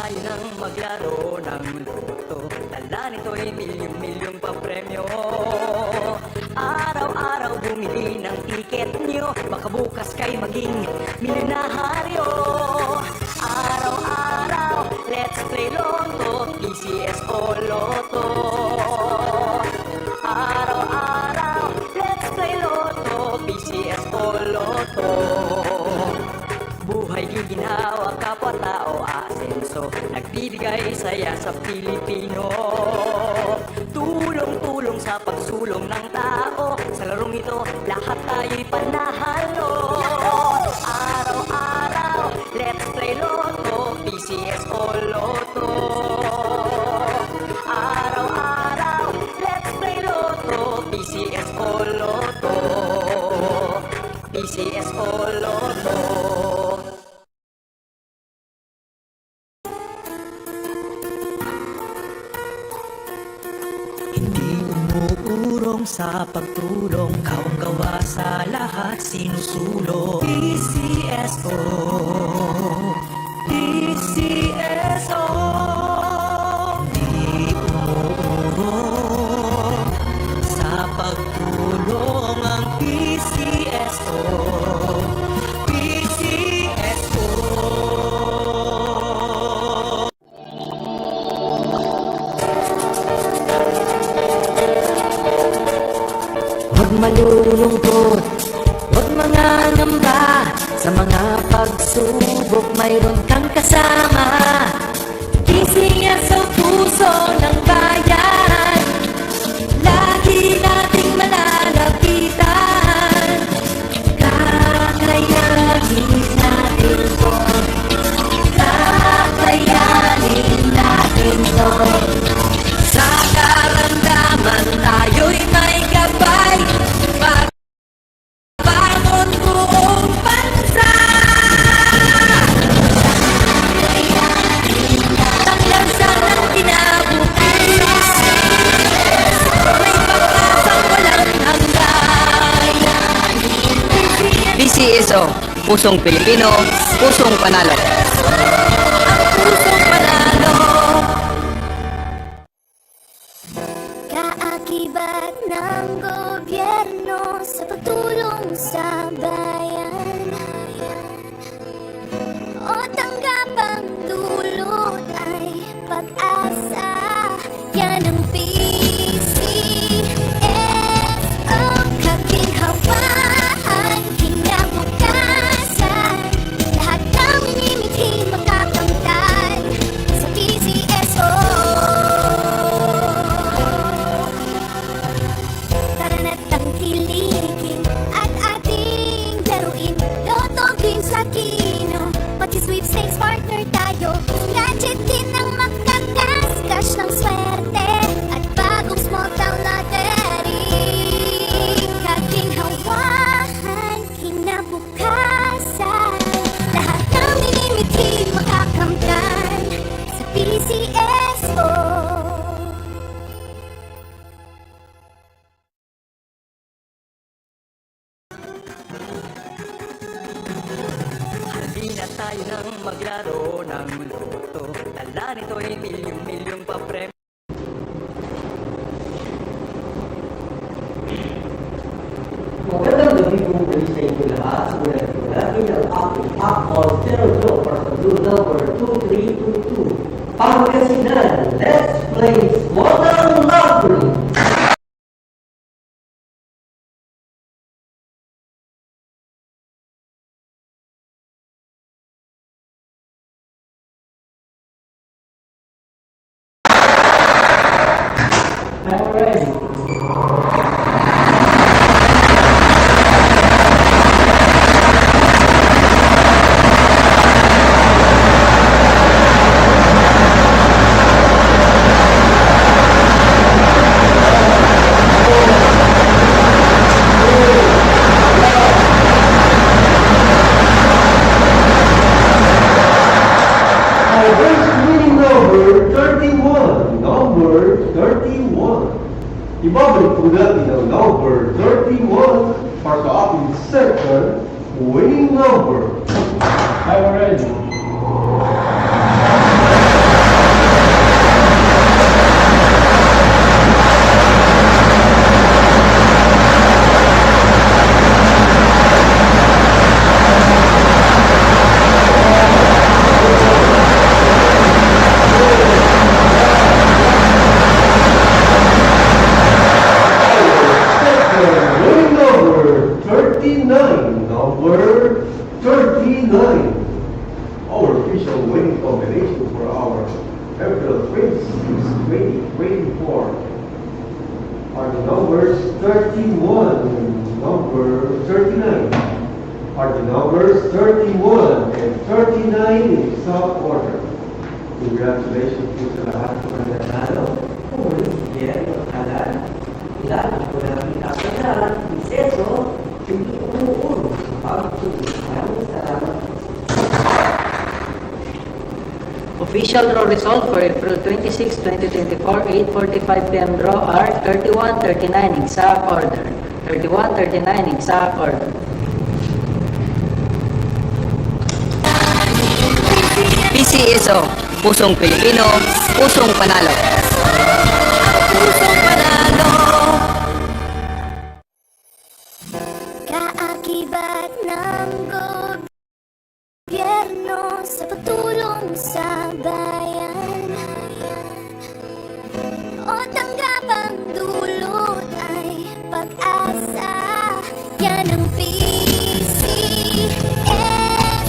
tayo nang maglaro ng loto. Dala nito'y milyong-milyong papremyo. Araw-araw bumili ng tiket nyo, baka bukas kay maging milyonaryo. Araw-araw, let's play Lotto, PCS o Lotto. Araw-araw, let's play Lotto, PCS o Lotto. Buhay ginhawa, kapwa-tao, asenso, nagbibigay saya sa Pilipino. Tulong-tulong sa pagsulong ng tao, sa larong ito, lahat tayo'y panahalo. Araw-araw, let's play Lotto, PCS o Lotto. Araw-araw, let's play Lotto, PCS o Lotto. PCS o Lotto. Hindi umuurong sa pagtulong, kawang-gawa sa lahat sinusulong. PCSO, PCSO. Hindi umuurong sa pagtulong ang PCSO, PCSO. Huwag malulungkot, huwag mangangamba, sa mga pagsubok mayroon kang kasama. PCS sa puso ng bayan, lagi nating malalapitan. Kakayanin natin to, kakayanin natin to. Sa karamdaman tayo'y may gabay, pagbangon buong bansa. Tanglansan ng kinabukas, may pag-asang walang hanggan. PCSO, pusong Pilipino, pusong panalo. Ang pusong panalo. Kaakibat ng gobyerno sa pagtulong sa bayan, o tanggap ang dulot ay pag-asa. Yan ang PCSO, kaginhawaan, kinabukasan. Lahat ng minimiting makakamtan sa PCSO. Tara na't tangkilikin at ating laruin Lotto, Games sa Kino, pati sweepstakes partner tayo. Gadget din ang makakas-cash ng swerte at bagong small town lottery. Kaginhawahan, kinabukasan. Lahat ng minimiting makakamtan sa PCSO. Halina tayo nang maglaro ng loto. Dala nito'y milyong-milyong papremyo. Magandang gabi po muli sa inyo lahat. Sulat ko lagi ang aking top call 02 para sa blue number 2322. Pangasinan, let's play Modern Lottery. I'm ready. Ibabalik po natin ang number 31 para sa ating second winning number. I'm ready. April 26, 2024 are the numbers 31 and number 39. Are the numbers 31 and 39 in some order. Congratulations po sa lahat ng mga nanalo. Kung ulit, Jerry Alcalar. Ilan po namin kasalan, Iseso, hindi umuulo sa pagtuloy. Maraming salamat. Official draw result for April 26, 2024, 8:45 p.m. draw are 31-39 exact order. 31-39 exact order. PCSO, Pusong Pilipino, Pusong Panalo. Pusong Panalo. Kaakibat ng gobyerno sa pagtulong sa